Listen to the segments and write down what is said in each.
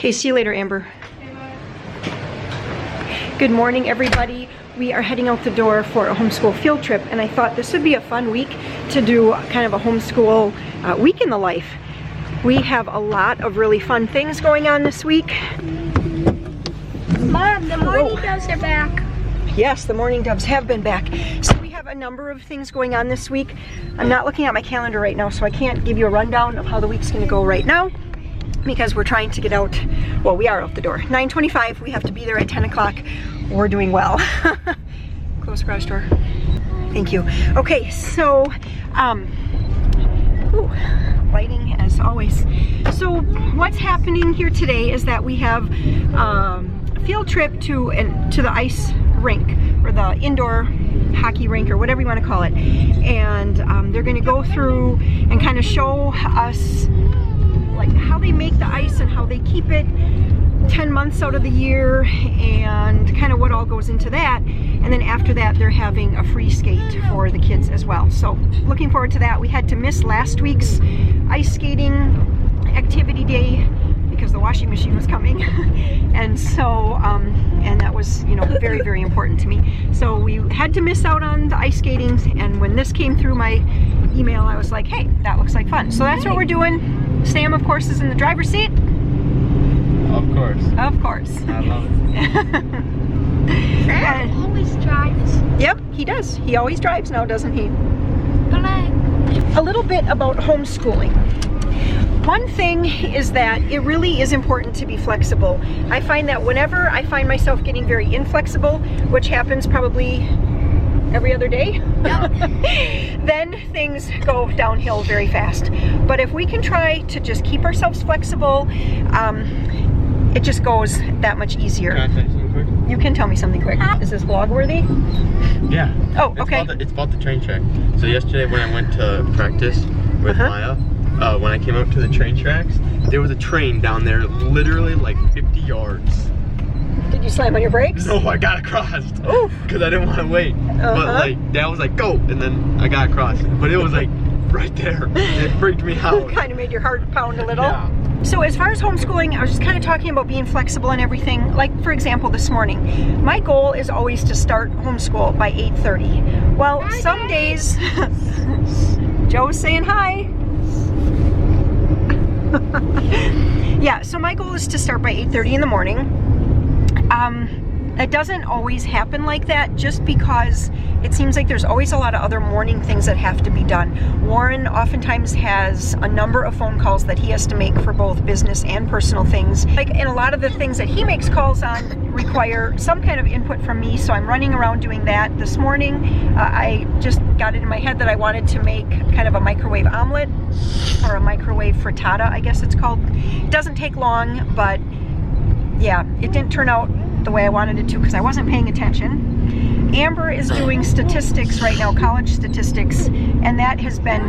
Okay, see you later, Amber. Good morning, everybody. We are heading out the door for a homeschool field trip, and I thought this would be a fun week to do kind of a homeschool week in the life. We have a lot of really fun things going on this week. Mom, the morning doves are back. Yes, the morning doves have been back. So we have a number of things going on this week. I'm not looking at my calendar right now, so I can't give you a rundown of how the week's gonna go right now, because we're trying to get out, well, we are out the door. 9:25, we have to be there at 10 o'clock. We're doing well. Close the garage door. Thank you. Okay, so, lighting as always. So what's happening here today is that we have a field trip to the ice rink, or the indoor hockey rink, or whatever you want to call it. And they're going to go through and kind of show us like how they make the ice and how they keep it 10 months out of the year, and kind of what all goes into that. And then after that, they're having a free skate for the kids as well. So looking forward to that. We had to miss last week's ice skating activity day because the washing machine was coming. And so, and that was, you know, very, very important to me. So we had to miss out on the ice skating, and when this came through my email, I was like, hey, that looks like fun. So that's what we're doing. Sam, of course, is in the driver's seat. Of course. Of course. I love it. Sam always drives. Yep, he does. He always drives now, doesn't he? But A little bit about homeschooling. One thing is that it really is important to be flexible. I find that whenever I find myself getting very inflexible, which happens probably every other day, then things go downhill very fast. But if we can try to just keep ourselves flexible, it just goes that much easier. Can I tell you something quick? You can tell me something quick. Is this vlog worthy? Yeah. Oh, okay. It's about the train track. So yesterday when I went to practice with Maya, when I came up to the train tracks, there was a train down there literally like 50 yards. Did you slam on your brakes? No, I got across because I didn't want to wait. But like Dad was like, go, and then I got across. But it was like right there. It freaked me out. Kind of made your heart pound a little. Yeah. So as far as homeschooling, I was just kind of talking about being flexible and everything. Like, for example, this morning, my goal is always to start homeschool by 8:30. Well, some days, Joe's saying hi. Yeah, so my goal is to start by 8:30 in the morning. It doesn't always happen like that, just because it seems like there's always a lot of other morning things that have to be done. Warren oftentimes has a number of phone calls that he has to make for both business and personal things. And a lot of the things that he makes calls on require some kind of input from me, so I'm running around doing that. This morning, I just got it in my head that I wanted to make kind of a microwave omelet, or a microwave frittata, I guess it's called. It doesn't take long, but yeah, it didn't turn out the way I wanted it to because I wasn't paying attention. Amber is doing statistics right now, college statistics, and that has been,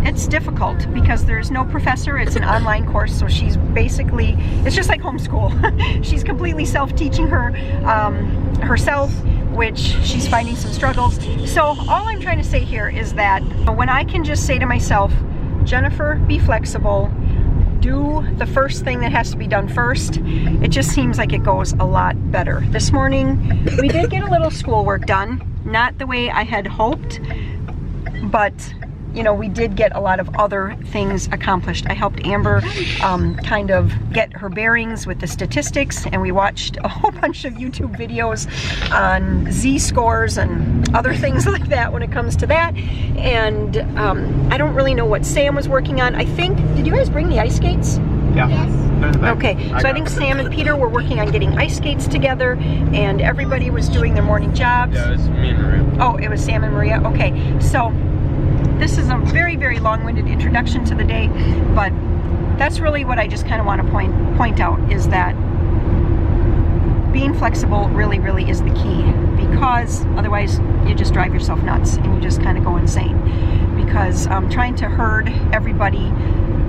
it's difficult because there's no professor. It's an online course, so she's basically, it's just like homeschool. She's completely self-teaching herself, which she's finding some struggles. So all I'm trying to say here is that when I can just say to myself, Jennifer, be flexible, do the first thing that has to be done first, it just seems like it goes a lot better. This morning, we did get a little schoolwork done. Not the way I had hoped, but you know, we did get a lot of other things accomplished. I helped Amber kind of get her bearings with the statistics, and we watched a whole bunch of YouTube videos on Z-scores and other things like that when it comes to that. And I don't really know what Sam was working on. I think, did you guys bring the ice skates? Yeah. Yes. Okay, so I think Sam and Peter were working on getting ice skates together, and everybody was doing their morning jobs. Yeah, it was me and Maria. Oh, it was Sam and Maria. Okay, so this is a very, very long-winded introduction to the day, but that's really what I just kind of want to point out, is that being flexible really, really is the key, because otherwise you just drive yourself nuts and you just kind of go insane. Because trying to herd everybody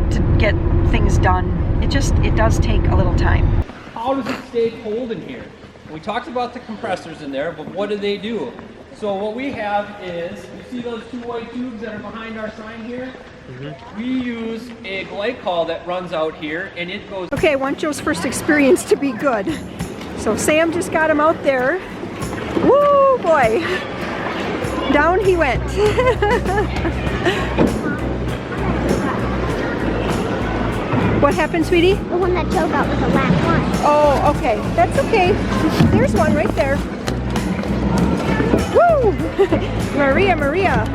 to get things done, it does take a little time. How does it stay cold in here? We talked about the compressors in there, but what do? So what we have is, you see those two white tubes that are behind our sign here? we use a glycol that runs out here, and it goes. Okay, I want Joe's first experience to be good. So Sam just got him out there. Woo, boy. Down he went. What happened, sweetie? The one that Joe got was the last one. Oh, okay. That's okay. There's one right there. Woo! Maria, Maria.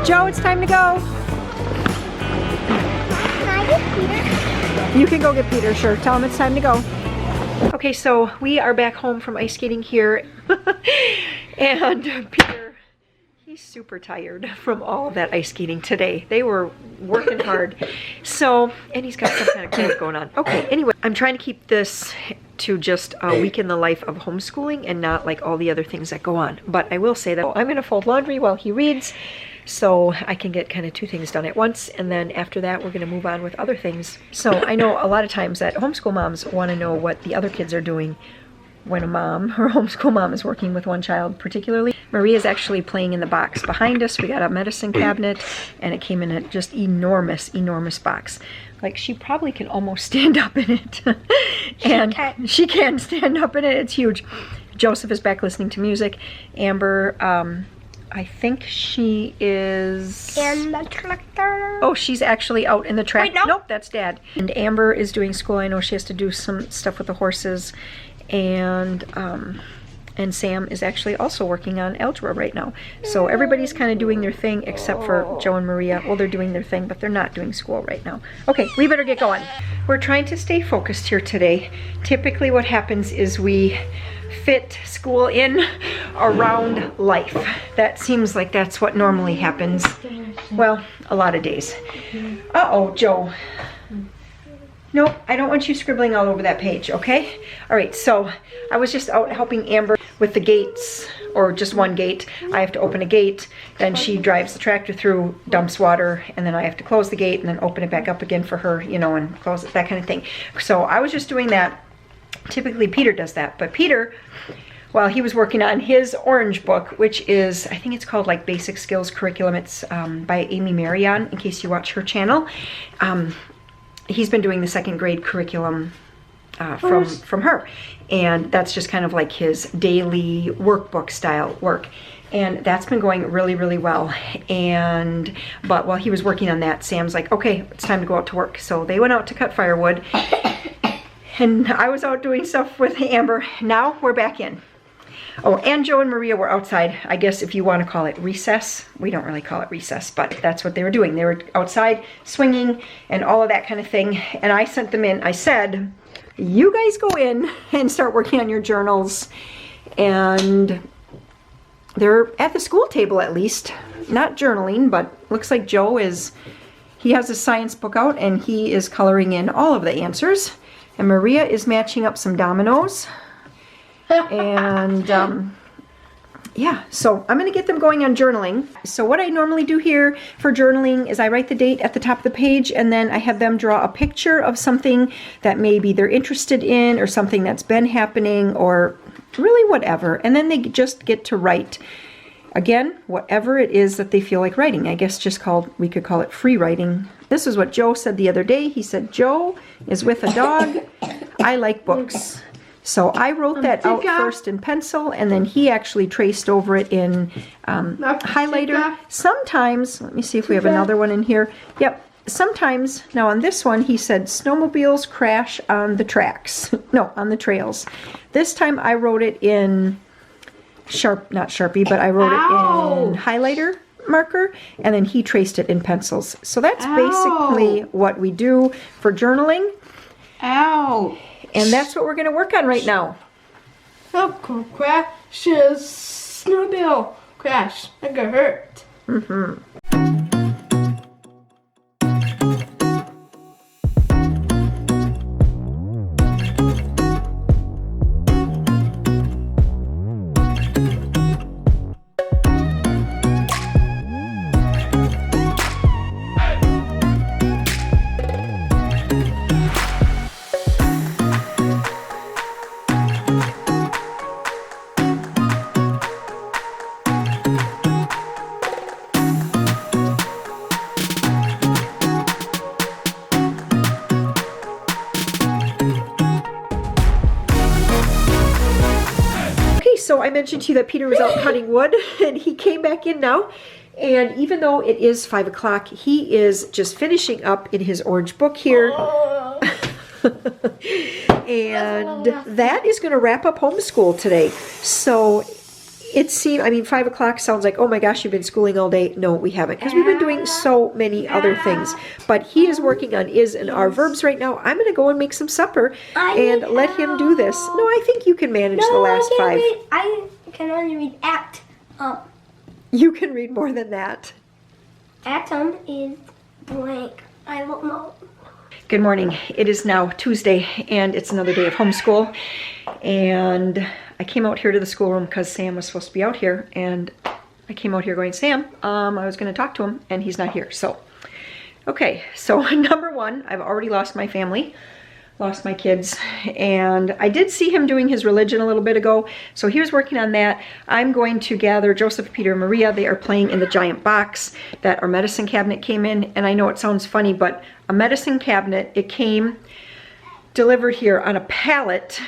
Joe, it's time to go. Can I get Peter? You can go get Peter, sure. Tell him it's time to go. Okay, so we are back home from ice skating here. And Peter, he's super tired from all of that ice skating today. They were working hard. So, and he's got some kind of cramp going on. Okay, anyway, I'm trying to keep this to just a week in the life of homeschooling and not like all the other things that go on. But I will say that I'm going to fold laundry while he reads, so I can get kind of two things done at once, and then after that we're going to move on with other things. So I know a lot of times that homeschool moms want to know what the other kids are doing when a mom or homeschool mom is working with one child particularly. Maria's actually playing in the box behind us. We got a medicine cabinet, and it came in a just enormous box. Like, she probably can almost stand up in it. And she can stand up in it. It's huge. Joseph is back listening to music. Amber, I think she is In the tractor. oh, she's actually out in the track. Wait, no. Nope, that's Dad. And Amber is doing school. I know she has to do some stuff with the horses. And Sam is actually also working on algebra right now. So everybody's kind of doing their thing except for Joe and Maria. Well, they're doing their thing, but they're not doing school right now. Okay, we better get going. We're trying to stay focused here today. Typically what happens is we fit school in around life. That seems like that's what normally happens. Well, a lot of days. Uh-oh, Joe. Nope, I don't want you scribbling all over that page, okay? All right, so I was just out helping Amber with the gates, or just one gate. I have to open a gate, then she drives the tractor through, dumps water, and then I have to close the gate and then open it back up again for her, you know, and close it, that kind of thing. So I was just doing that. Typically Peter does that, but Peter, while he was working on his orange book, which is, I think it's called like Basic Skills Curriculum. It's by Amy Marion, in case you watch her channel. He's been doing the second grade curriculum from her, and that's just kind of like his daily workbook style work, and that's been going really well. But while he was working on that, Sam's like, okay, it's time to go out to work. So they went out to cut firewood, and I was out doing stuff with Amber. Now we're back in. Oh, and Joe and Maria were outside, I guess if you want to call it recess. We don't really call it recess, but that's what they were doing. They were outside swinging and all of that kind of thing. And I sent them in. I said, you guys go in and start working on your journals. And they're at the school table at least. Not journaling, but looks like Joe is, he has a science book out and he is coloring in all of the answers. And Maria is matching up some dominoes. And yeah, so I'm gonna get them going on journaling. So what I normally do here for journaling is I write the date at the top of the page, and then I have them draw a picture of something that maybe they're interested in, or something that's been happening, or really whatever. And then they just get to write, again, whatever it is that they feel like writing. I guess we could call it free writing. This is what Joe said the other day. He said, Joe is with a dog. I like books. So I wrote that out first in pencil, and then he actually traced over it in highlighter. Sometimes, let me see if we have another one in here. Yep, sometimes, now on this one, he said snowmobiles crash on the tracks. No, on the trails. This time I wrote it in not Sharpie, but I wrote it in highlighter marker, and then he traced it in pencils. So that's basically what we do for journaling. Ow! And that's what we're going to work on right now. Crashes. Snowmobile crash. I got hurt. Mm-hmm. So I mentioned to you that Peter was out cutting wood, and he came back in now. And even though it is 5 o'clock, he is just finishing up in his orange book here. And that is going to wrap up homeschool today. So it seemed, I mean, 5 o'clock sounds like, oh my gosh, you've been schooling all day. No, we haven't, because we've been doing so many other things. But he is working on is and are verbs right now. I'm going to go and make some supper and let him do this. No, I think you can manage the last 5. I can only read act. You can read more than that. Atom is blank. I don't know. Good morning. It is now Tuesday, and it's another day of homeschool. And I came out here to the schoolroom because Sam was supposed to be out here, and I came out here going, Sam, I was going to talk to him, and he's not here. So, okay. So number 1, I've already lost my family, lost my kids, and I did see him doing his religion a little bit ago. So he was working on that. I'm going to gather Joseph, Peter, and Maria. They are playing in the giant box that our medicine cabinet came in. And I know it sounds funny, but a medicine cabinet, it came delivered here on a pallet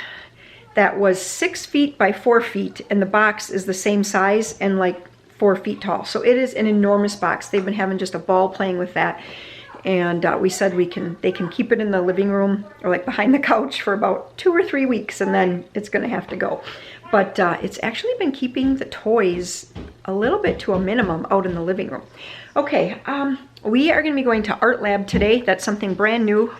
that was 6 feet by 4 feet, and the box is the same size and like 4 feet tall. So it is an enormous box. They've been having just a ball playing with that. And we said they can keep it in the living room or like behind the couch for about 2 or 3 weeks, and then it's going to have to go. But it's actually been keeping the toys a little bit to a minimum out in the living room. Okay, we are going to be going to Art Lab today. That's something brand new.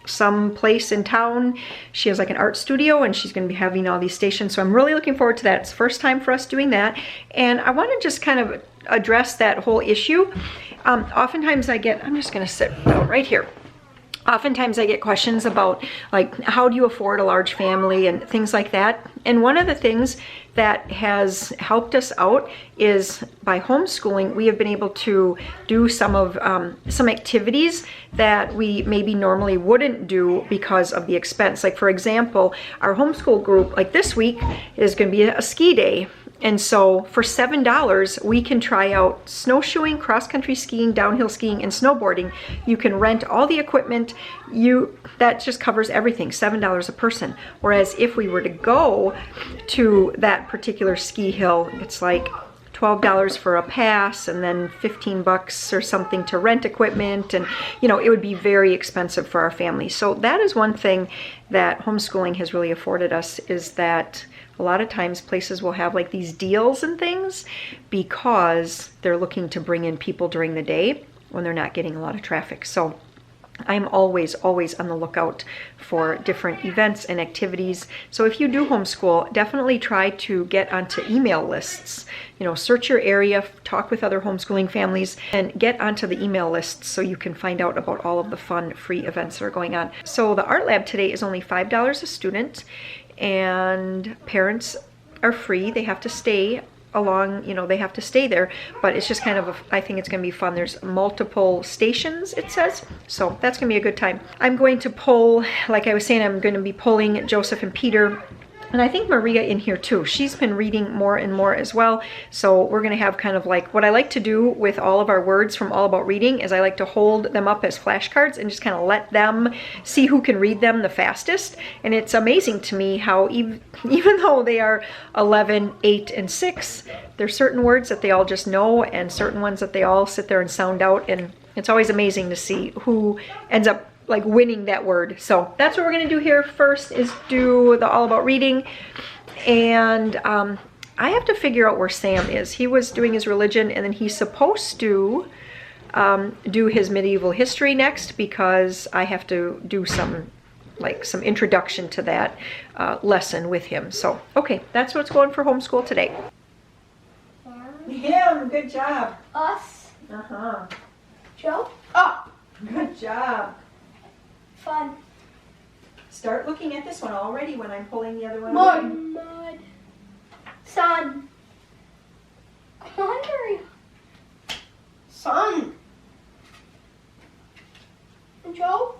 Some place in town. She has like an art studio, and she's going to be having all these stations. So I'm really looking forward to that. It's the first time for us doing that. And I want to just kind of address that whole issue. Oftentimes I get, I'm just going to sit down right here. Oftentimes I get questions about like, how do you afford a large family and things like that. And one of the things that has helped us out is by homeschooling, we have been able to do some activities that we maybe normally wouldn't do because of the expense. Like for example, our homeschool group, like this week is going to be a ski day. And so for $7, we can try out snowshoeing, cross-country skiing, downhill skiing, and snowboarding. You can rent all the equipment. That just covers everything, $7 a person. Whereas if we were to go to that particular ski hill, it's like $12 for a pass, and then $15 or something to rent equipment, and it would be very expensive for our family. So that is one thing that homeschooling has really afforded us, is that a lot of times places will have like these deals and things because they're looking to bring in people during the day when they're not getting a lot of traffic. So I'm always on the lookout for different events and activities. So if you do homeschool, definitely try to get onto email lists. Search your area, talk with other homeschooling families, and get onto the email lists so you can find out about all of the fun free events that are going on. So the Art Lab today is only $5 a student, and parents are free. They have to stay along, they have to stay there, but it's just kind of I think it's going to be fun. There's multiple stations, it says, so that's going to be a good time. I'm going to pull, like I was saying, I'm going to be pulling Joseph and Peter, and I think Maria in here too. She's been reading more and more as well. So we're going to have kind of like, what I like to do with all of our words from All About Reading is I like to hold them up as flashcards and just kind of let them see who can read them the fastest. And it's amazing to me how even though they are 11, 8, and 6, there's certain words that they all just know, and certain ones that they all sit there and sound out. And it's always amazing to see who ends up like winning that word. So that's what we're gonna do here. First is do the all about reading, and I have to figure out where Sam is. He was doing his religion, and then he's supposed to do his medieval history next, because I have to do some introduction to that lesson with him. So, okay, that's what's going for homeschool today. Him, good job. Us. Uh-huh. Joe. Oh, Good job. Fun. Start looking at this one already when I'm pulling the other one away. Mud. Sun. Laundry. sun. Joe.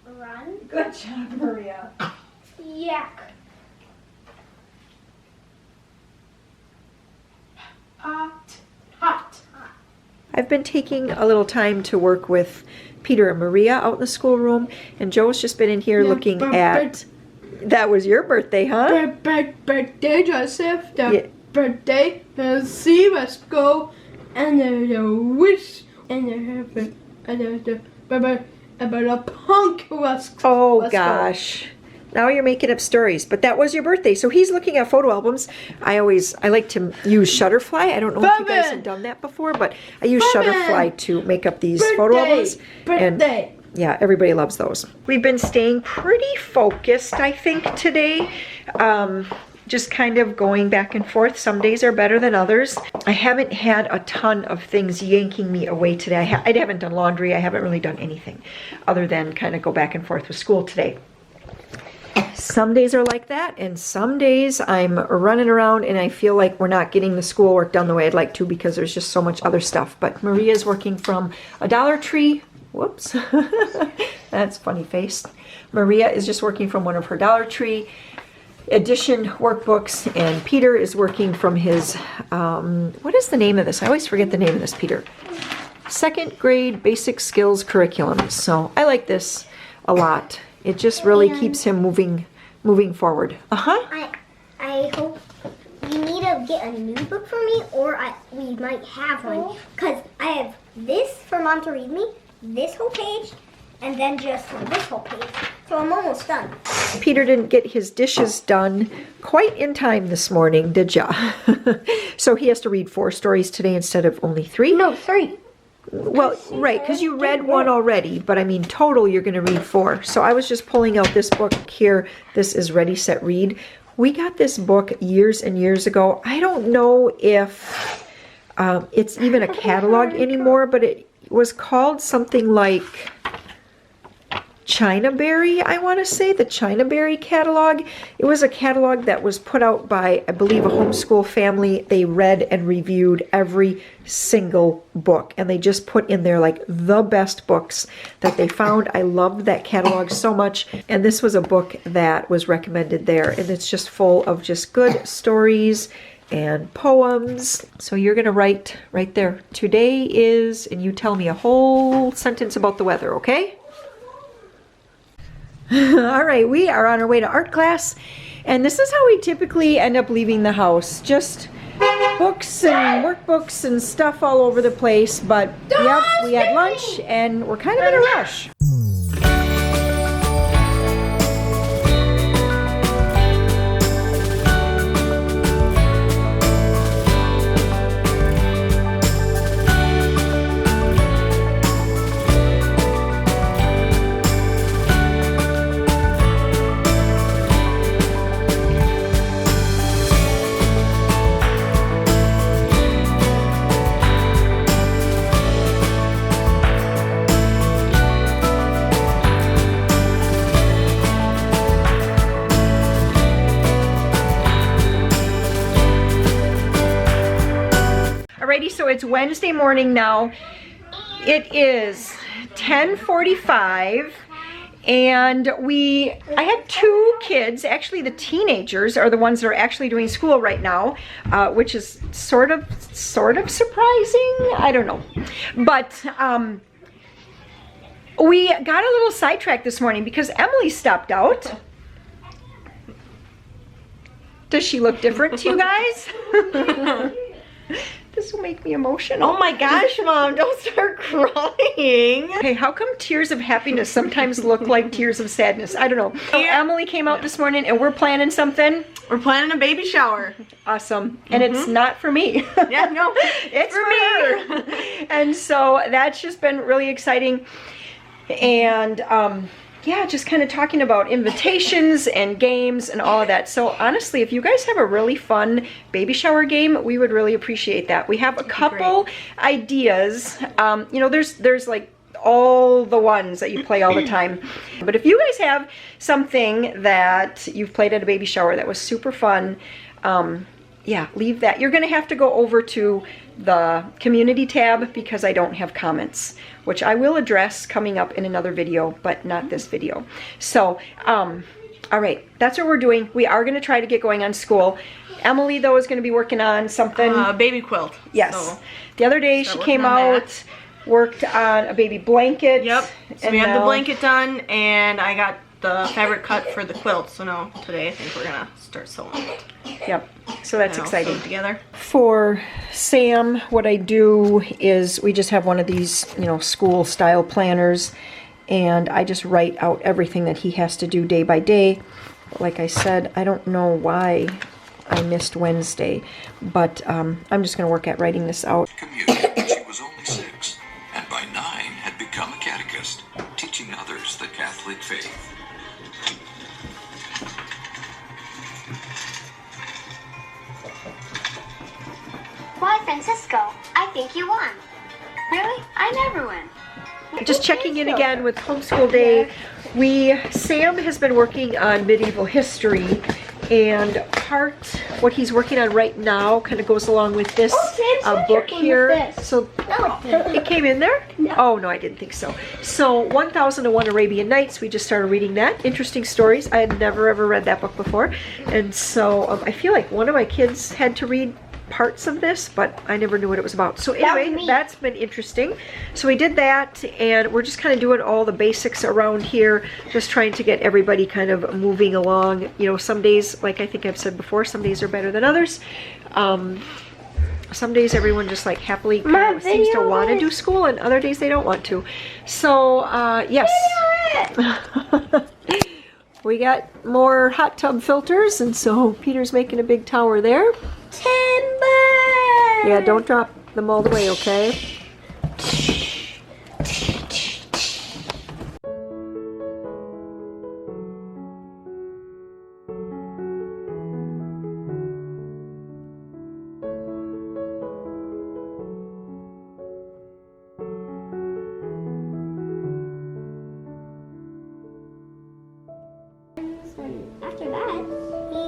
Run. Good job, Maria. Yak. Hot. Hot. I've been taking a little time to work with Peter and Maria out in the schoolroom, and Joe's just been in here looking at... That was your birthday, huh? Birthday, Joseph. The Yeah. birthday. See, let's go. And the wish. And the punk. Let's Oh, let's go. gosh. Now you're making up stories, but that was your birthday. So he's looking at photo albums. I like to use Shutterfly. I don't know if you guys have done that before, but I use Shutterfly to make up these photo albums. Birthday. And yeah, everybody loves those. We've been staying pretty focused, I think, today. Just kind of going back and forth. Some days are better than others. I haven't had a ton of things yanking me away today. I haven't done laundry. I haven't really done anything other than kind of go back and forth with school today. Some days are like that, and some days I'm running around and I feel like we're not getting the schoolwork done the way I'd like to, because there's just so much other stuff. But Maria's working from a Dollar Tree. Whoops. That's funny face. Maria is just working from one of her Dollar Tree edition workbooks, and Peter is working from his, what is the name of this? I always forget the name of this, Peter. Second grade basic skills curriculum. So I like this a lot. It just really keeps him moving forward. Uh-huh. I hope you need to get a new book for me, or we might have one, because I have this for Mom to read me, this whole page, and then just this whole page. So I'm almost done. Peter didn't get his dishes done quite in time this morning, did ya? So he has to read 4 stories today instead of only 3? No, 3. Well, right, because you read 1 already, but I mean total you're going to read 4. So I was just pulling out this book here. This is Ready, Set, Read. We got this book years and years ago. I don't know if it's even a catalog anymore, but it was called something like Chinaberry, I want to say, the Chinaberry catalog. It was a catalog that was put out by, I believe, a homeschool family. They read and reviewed every single book, and they just put in there like the best books that they found. I loved that catalog so much, and this was a book that was recommended there, and it's just full of just good stories and poems. So you're gonna write right there, today is, and you tell me a whole sentence about the weather, okay? All right, we are on our way to art class, and this is how we typically end up leaving the house. Just books and workbooks and stuff all over the place, but yep, we had lunch and we're kind of in a rush. Alrighty, so it's Wednesday morning now. It is 10:45, and I have 2 kids. Actually, the teenagers are the ones that are actually doing school right now, which is sort of surprising. I don't know, but we got a little sidetracked this morning because Emily stopped out. Does she look different to you guys? this will make me emotional. Oh my gosh, Mom, don't start crying. Hey, how come tears of happiness sometimes look like tears of sadness? I don't know. So Emily came out this morning and we're planning something. We're planning a baby shower. Awesome. And it's not for me. Yeah, no, it's for her. And so that's just been really exciting. And yeah, just kind of talking about invitations and games and all of that. So honestly, if you guys have a really fun baby shower game, we would really appreciate that. We have a couple ideas. You know, there's like all the ones that you play all the time. But if you guys have something that you've played at a baby shower that was super fun, yeah, leave that. You're gonna have to go over to the community tab because I don't have comments, which I will address coming up in another video, but not this video. So, all right, that's what we're doing. We are gonna try to get going on school. Emily, though, is gonna be working on something. Baby quilt. Yes. So the other day she came on out, worked on a baby blanket. Yep. So and we have the now- blanket done, and I got the fabric cut for the quilt. So now today I think we're gonna start sewing it. Yep. So that's And I'll exciting. sew it together. For Sam, what I do is we just have one of these, you know, school style planners, and I just write out everything that he has to do day by day. Like I said, I don't know why I missed Wednesday, but I'm just going to work at writing this out. Communion when she was only 6, and by 9 had become a catechist, teaching others the Catholic faith. Why, Francisco, I think you won. Really? I never win. Just checking in again with Homeschool Day. Sam has been working on medieval history, and what he's working on right now kind of goes along with this book here. So it came in there? No. Oh, no, I didn't think so. So 1001 Arabian Nights, we just started reading that. Interesting stories. I had never ever read that book before. And so I feel like one of my kids had to read parts of this, but I never knew what it was about. So anyway, that's been interesting. So we did that, and we're just kind of doing all the basics around here, just trying to get everybody kind of moving along. You know, some days, like I think I've said before, some days are better than others. Some days everyone just like happily kind of seems to want to do school, and other days they don't want to. So yes. We got more hot tub filters, and so Peter's making a big tower there. Timber! Yeah, don't drop them all the way, okay? After that, he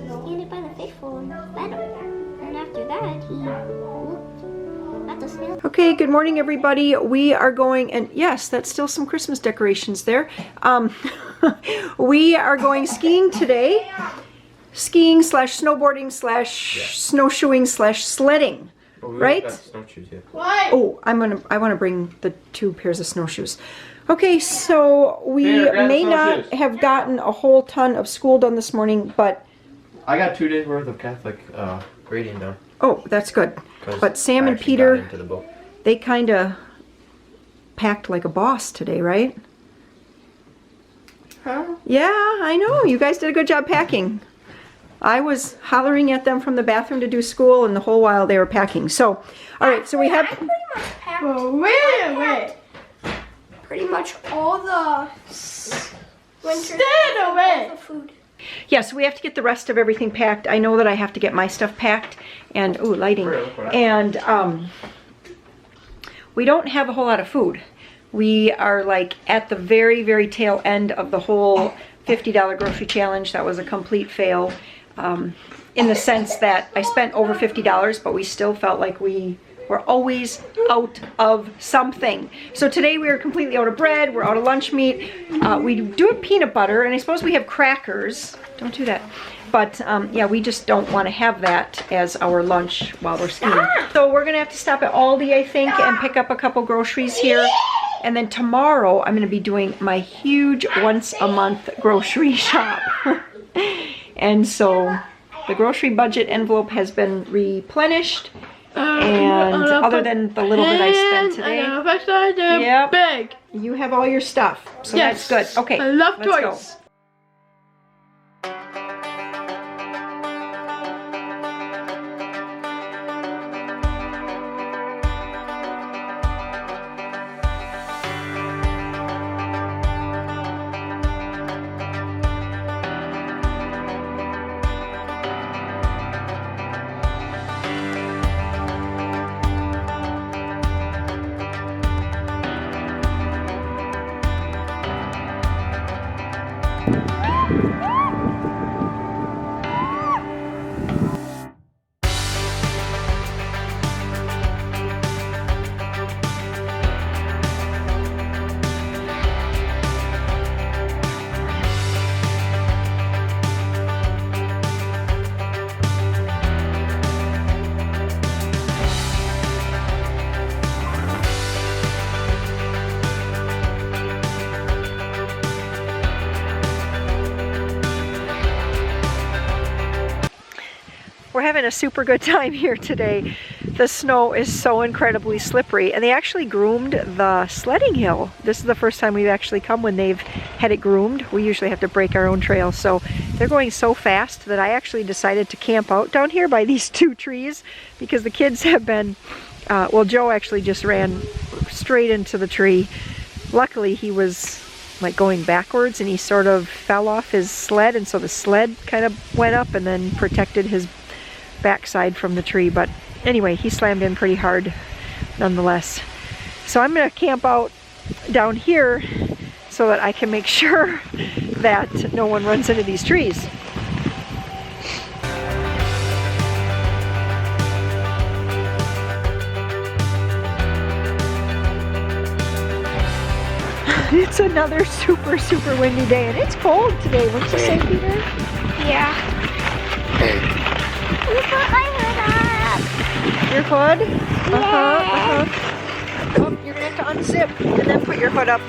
standing by the faithful and fed him. And after that, he looked at the snail. Okay, good morning, everybody. We are going, and yes, that's still some Christmas decorations there. We are going skiing today. Skiing / snowboarding / snowshoeing / sledding. Right? Snowshoes, yeah. Why? Oh, I want to bring the 2 pairs of snowshoes. Okay, so we Here, grab the may not snowshoes. have gotten a whole ton of school done this morning, but I got 2 days worth of Catholic grading done. oh, that's good. 'Cause But Sam I and actually Peter, got into the book. they kind of packed like a boss today, right? Huh? Yeah, I know. You guys did a good job packing. I was hollering at them from the bathroom to do school, and the whole while they were packing. So, all right, so we have... Well, wait a minute. Pretty much all the winter Stay away. food. Yeah, so we have to get the rest of everything packed. I know that I have to get my stuff packed, and, ooh, lighting. And we don't have a whole lot of food. We are like at the very, very tail end of the whole $50 grocery challenge. That was a complete fail in the sense that I spent over $50, but we still felt like we were always out of something. So today we are completely out of bread, we're out of lunch meat. We do have peanut butter, and I suppose we have crackers. Don't do that. But yeah, we just don't want to have that as our lunch while we're skiing. So we're gonna have to stop at Aldi, I think, and pick up a couple groceries here. And then tomorrow I'm gonna be doing my huge once a month grocery shop. And so the grocery budget envelope has been replenished, And other than the little bit I spent today, yep, big. you have all your stuff, so Yes. that's good. Okay, I love let's toys. go. We're having a super good time here today. The snow is so incredibly slippery, and they actually groomed the sledding hill. This is the first time we've actually come when they've had it groomed. We usually have to break our own trail, so they're going so fast that I actually decided to camp out down here by these two trees because the kids have been, well, Joe actually just ran straight into the tree. Luckily, he was like going backwards and he sort of fell off his sled, and so the sled kind of went up and then protected his backside from the tree. But anyway, he slammed in pretty hard nonetheless. So I'm going to camp out down here so that I can make sure that no one runs into these trees. It's another super windy day, and it's cold today, wouldn't you say, Peter? Yeah. You put my hood up. Your hood? Oh, you're gonna have to unzip and then put your hood up.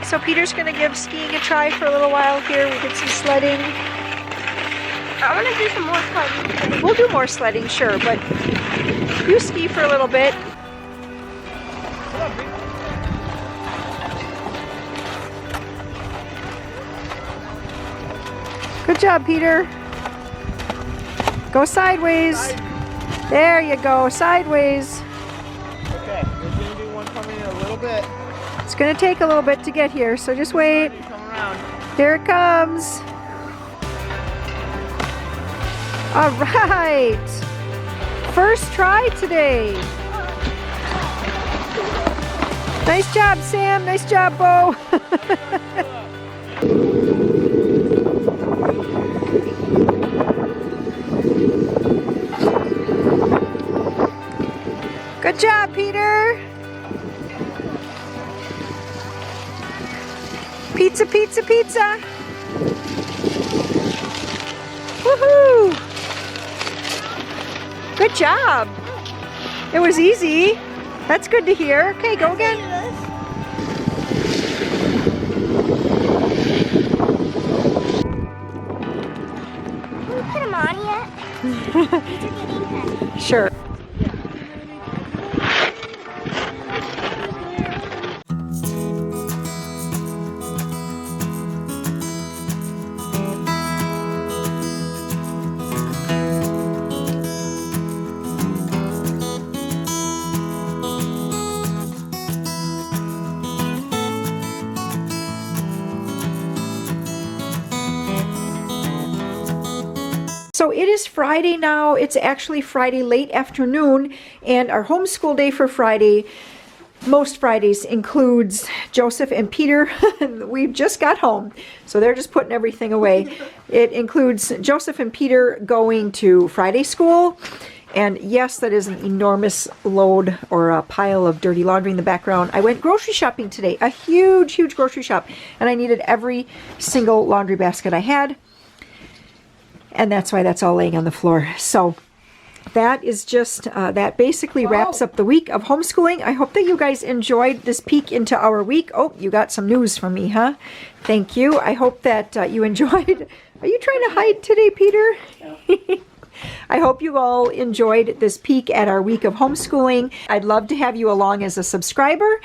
So Peter's gonna give skiing a try for a little while here. We did some sledding. I want to do some more sledding. We'll do more sledding, sure, but you ski for a little bit. Good job, Peter. Go sideways. There you go, sideways. Okay, we're gonna do one coming in a little bit. It's gonna take a little bit to get here, so just wait. Come around. Here it comes. All right. First try today. Nice job, Sam. Nice job, Bo. Good job, Peter. Pizza, pizza, pizza. Woohoo! Good job. It was easy. That's good to hear. Okay, go again. Can we put them on yet? Sure. So it is Friday now. It's actually Friday late afternoon, and our homeschool day for Friday, most Fridays, includes Joseph and Peter. We've just got home, so they're just putting everything away. It includes Joseph and Peter going to Friday school, and yes, that is an enormous load or a pile of dirty laundry in the background. I went grocery shopping today, a huge grocery shop, and I needed every single laundry basket I had. And that's why that's all laying on the floor. So that is just, that basically wraps up the week of homeschooling. I hope that you guys enjoyed this peek into our week. Oh, you got some news from me, huh? Thank you. I hope that you enjoyed. Are you trying to hide today, Peter? I hope you all enjoyed this peek at our week of homeschooling. I'd love to have you along as a subscriber.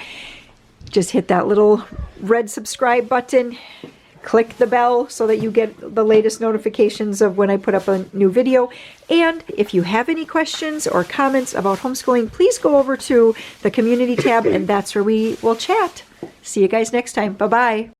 Just hit that little red subscribe button. Click the bell so that you get the latest notifications of when I put up a new video. And if you have any questions or comments about homeschooling, please go over to the community tab, and that's where we will chat. See you guys next time. Bye-bye.